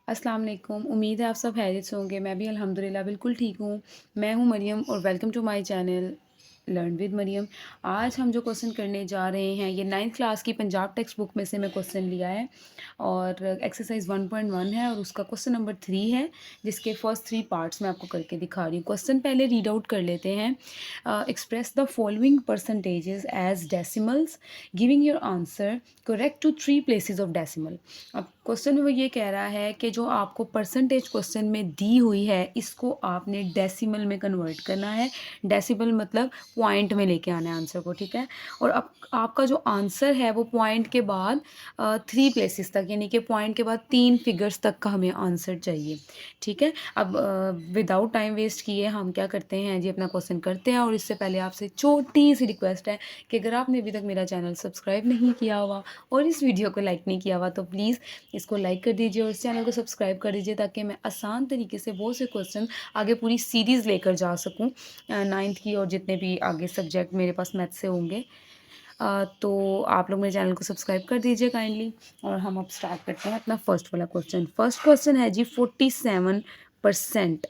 अस्सलाम वालेकुम। उम्मीद है आप सब खैरियत से होंगे। मैं भी अल्हम्दुलिल्लाह बिल्कुल ठीक हूँ। मैं हूँ मरियम और welcome to my channel learn with Maryam. आज हम जो क्वेश्चन करने जा रहे हैं ये 9th क्लास की पंजाब टेक्स्ट बुक में से मैं क्वेश्चन लिया है और एक्सरसाइज 1.1 है और उसका क्वेश्चन नंबर 3 है जिसके फर्स्ट 3 पार्ट्स मैं आपको करके दिखा रही हूँ। क्वेश्चन पहले रीड आउट कर लेते हैं। Express the following percentages as decimals giving your answer correct to 3 places of decimal. अब क्वेश्चन में वो ये कह रहा है कि जो आपको परसेंटेज क्वेश्चन में दी हुई है इसको आपने डेसिमल में कन्वर्ट करना है। डेसिमल मतलब पॉइंट में लेके आना है आंसर को, ठीक है। और अब आपका जो आंसर है वो पॉइंट के बाद 3 प्लेसेस तक, यानी कि पॉइंट के बाद 3 फिगर्स तक का हमें आंसर चाहिए, ठीक है। अब विदाउट टाइम वेस्ट किए हम क्या करते हैं जी, अपना क्वेश्चन करते हैं। और इससे पहले आपसे छोटी सी रिक्वेस्ट है कि अगर आपने अभी तक मेरा चैनल सब्सक्राइब नहीं किया हुआ और इस वीडियो को लाइक नहीं किया हुआ तो प्लीज़ इसको लाइक कर दीजिए और इस चैनल को सब्सक्राइब कर दीजिए ताकि मैं आसान तरीके से बहुत से क्वेश्चन आगे पूरी सीरीज़ लेकर जा सकूं 9th की और जितने भी आगे सब्जेक्ट मेरे पास मैथ से होंगे। तो आप लोग मेरे चैनल को सब्सक्राइब कर दीजिए काइंडली। और हम अब स्टार्ट करते हैं अपना फर्स्ट वाला क्वेश्चन। फर्स्ट क्वेश्चन है जी 47%।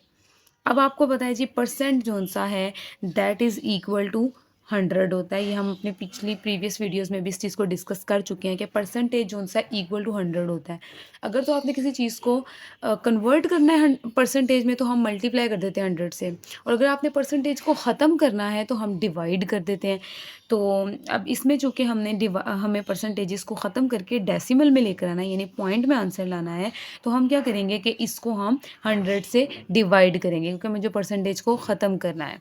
अब आपको पता है जी परसेंट जो सा है दैट इज़ इक्वल टू 100 होता है। ये हम अपने पिछली प्रीवियस वीडियोस में भी इस चीज़ को डिस्कस कर चुके हैं कि परसेंटेज जो सा इक्वल टू 100 होता है। अगर तो आपने किसी चीज़ को कन्वर्ट करना है परसेंटेज में तो हम मल्टीप्लाई कर देते हैं 100 से, और अगर आपने परसेंटेज को ख़त्म करना है तो हम डिवाइड कर देते हैं। तो अब इसमें चूँकि हमें परसेंटेजेस को ख़त्म करके डेसिमल में लेकर आना है, यानी पॉइंट में आंसर लाना है, तो हम क्या करेंगे कि इसको हम 100 से डिवाइड करेंगे क्योंकि मुझे परसेंटेज को ख़त्म करना है,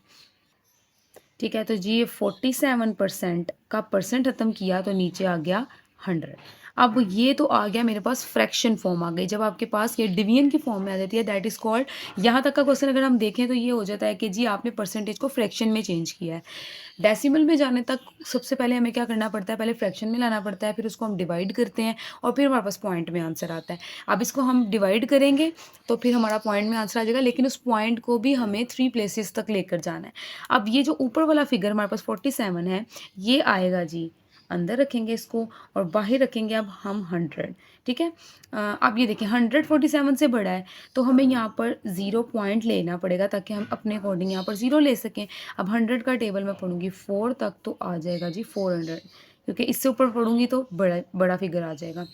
ठीक है। तो जी ये 47% का परसेंट ख़त्म किया तो नीचे आ गया 100। अब ये तो आ गया मेरे पास फ्रैक्शन फॉर्म आ गई। जब आपके पास ये डिवीजन की फॉर्म में आ जाती है दैट इज़ कॉल्ड, यहाँ तक का क्वेश्चन अगर हम देखें तो ये हो जाता है कि जी आपने परसेंटेज को फ्रैक्शन में चेंज किया है। डेसिमल में जाने तक सबसे पहले हमें क्या करना पड़ता है, पहले फ्रैक्शन में लाना पड़ता है, फिर उसको हम डिवाइड करते हैं और फिर हमारे पास पॉइंट में आंसर आता है। अब इसको हम डिवाइड करेंगे तो फिर हमारा पॉइंट में आंसर आ जाएगा, लेकिन उस पॉइंट को भी हमें 3 प्लेसेस तक लेकर जाना है। अब ये जो ऊपर वाला फिगर हमारे पास 47 है ये आएगा जी, अंदर रखेंगे इसको और बाहर रखेंगे अब हम 100, ठीक है। अब ये देखिए 100 47 से बड़ा है तो हमें यहाँ पर 0 पॉइंट लेना पड़ेगा ताकि हम अपने अकॉर्डिंग यहाँ पर 0 ले सकें। अब 100 का टेबल मैं पढ़ूंगी 4 तक तो आ जाएगा जी 400, क्योंकि इससे ऊपर पढ़ूंगी तो बड़ा बड़ा फिगर आ जाएगा।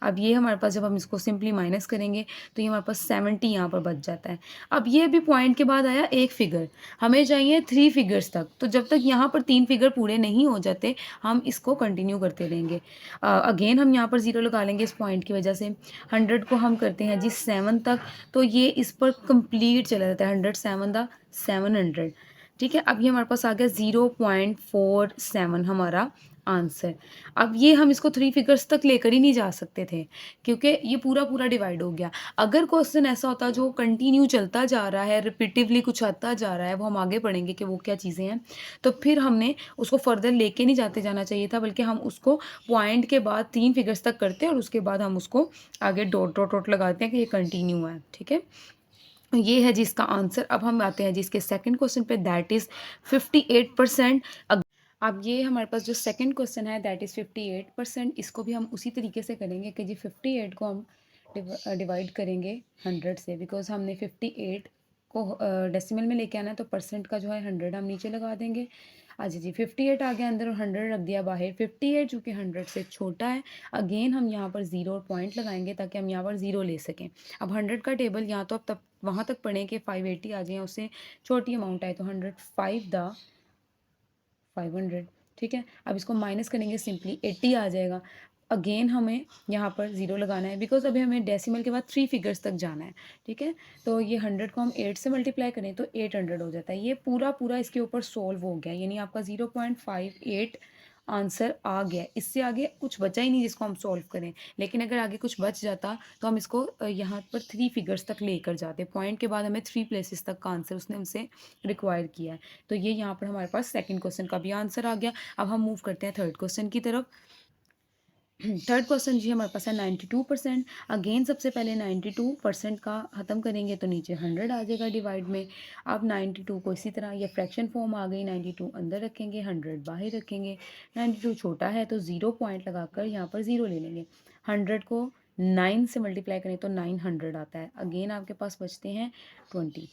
अब ये हमारे पास जब हम इसको सिंपली माइनस करेंगे तो ये हमारे पास 70 यहाँ पर बच जाता है। अब ये भी पॉइंट के बाद आया एक फिगर, हमें चाहिए 3 फिगर्स तक, तो जब तक यहाँ पर 3 फिगर पूरे नहीं हो जाते हम इसको कंटिन्यू करते रहेंगे। अगेन हम यहाँ पर 0 लगा लेंगे इस पॉइंट की वजह से। 100 को हम करते हैं जी 7 तक, तो ये इस पर कंप्लीट चला जाता है 100 7 द 700, ठीक है। अब ये हमारे पास आ गया 0.47 हमारा आंसर। अब ये हम इसको 3 फिगर्स तक लेकर ही नहीं जा सकते थे क्योंकि ये पूरा पूरा डिवाइड हो गया। अगर क्वेश्चन ऐसा होता जो कंटिन्यू चलता जा रहा है, रिपीटिवली कुछ आता जा रहा है, वो हम आगे पढ़ेंगे कि वो क्या चीज़ें हैं, तो फिर हमने उसको फर्दर लेके नहीं जाते जाना चाहिए था, बल्कि हम उसको पॉइंट के बाद 3 फिगर्स तक करते और उसके बाद हम उसको आगे डॉट डॉट डॉट लगाते हैं कि ये कंटिन्यू है, ठीक है। ये है जिसका आंसर। अब हम आते हैं जिसके सेकंड क्वेश्चन पे दैट इज़ 58%। अब ये हमारे पास जो सेकंड क्वेश्चन है दैट इज़ 58%, इसको भी हम उसी तरीके से करेंगे कि जी 58 को हम डिवाइड करेंगे 100 से, बिकॉज हमने 58 को डेसिमल में लेके आना है, तो परसेंट का जो है 100 हम नीचे लगा देंगे। अच्छा जी 58 आ गया अंदर और 100 रख दिया बाहर। 58 जो कि 100 से छोटा है, अगेन हम यहाँ पर 0 पॉइंट लगाएंगे ताकि हम यहाँ पर 0 ले सकें। अब 100 का टेबल यहाँ तो अब तब वहाँ तक पढ़ें कि 580 आ जाए, उससे छोटी अमाउंट आए तो 105 द 500, ठीक है। अब इसको माइनस करेंगे सिंपली 80 आ जाएगा। अगेन हमें यहाँ पर 0 लगाना है बिकॉज अभी हमें डेसिमल के बाद 3 फिगर्स तक जाना है, ठीक है। तो ये 100 को हम 8 से मल्टीप्लाई करें तो 800 हो जाता है। ये पूरा पूरा इसके ऊपर सोल्व हो गया, यानी आपका 0.58 आंसर आ गया। इससे आगे कुछ बचा ही नहीं जिसको हम सॉल्व करें, लेकिन अगर आगे कुछ बच जाता तो हम इसको यहाँ पर 3 फिगर्स तक लेकर जाते। पॉइंट के बाद हमें 3 प्लेसेस तक का आंसर उसने हमसे रिक्वायर किया है। तो ये यहाँ पर हमारे पास सेकंड क्वेश्चन का भी आंसर आ गया। अब हम मूव करते हैं थर्ड क्वेश्चन की तरफ। थर्ड क्वेश्चन जी हमारे पास है 92%। अगेन सबसे पहले 92% का ख़त्म करेंगे तो नीचे 100 आ जाएगा डिवाइड में। अब 92 को इसी तरह ये फ्रैक्शन फॉर्म आ गई, 92 अंदर रखेंगे 100 बाहर रखेंगे। 92 छोटा है तो 0 पॉइंट लगाकर यहाँ पर 0 ले लेंगे। 100 को 9 से मल्टीप्लाई करें तो 900 आता है। अगेन आपके पास बचते हैं 20,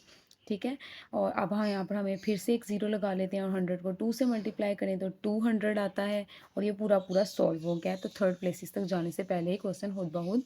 ठीक है? और अब हाँ, यहाँ पर हमें फिर से एक ज़ीरो लगा लेते हैं और 100 को 2 से मल्टीप्लाई करें तो 200 आता है और ये पूरा पूरा सॉल्व हो गया है। तो थर्ड प्लेसेस तक जाने से पहले ही क्वेश्चन खुद ब खुद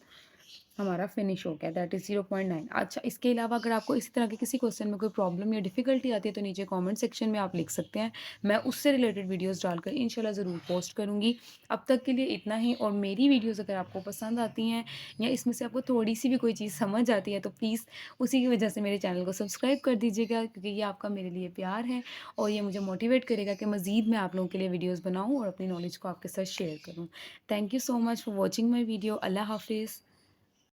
हमारा फिनिश हो गया, दैट इज़ 0.9। अच्छा, इसके अलावा अगर आपको इसी तरह के किसी क्वेश्चन में कोई प्रॉब्लम या डिफ़िकल्टी आती है तो नीचे कमेंट सेक्शन में आप लिख सकते हैं। मैं उससे रिलेटेड वीडियोस डालकर इंशाल्लाह ज़रूर पोस्ट करूँगी। अब तक के लिए इतना ही, और मेरी वीडियोस अगर आपको पसंद आती हैं या इसमें से आपको थोड़ी-सी भी कोई चीज़ समझ आती है तो प्लीज़ उसी की वजह से मेरे चैनल को सब्सक्राइब कर दीजिएगा, क्योंकि ये आपका मेरे लिए प्यार है और ये मुझे मोटिवेट करेगा कि मज़ीद मैं आप लोगों के लिए वीडियोज़ बनाऊँ और अपनी नॉलेज को आपके साथ शेयर करूँ। Thank you so much for watching my video. अल्लाह हाफ़िज़।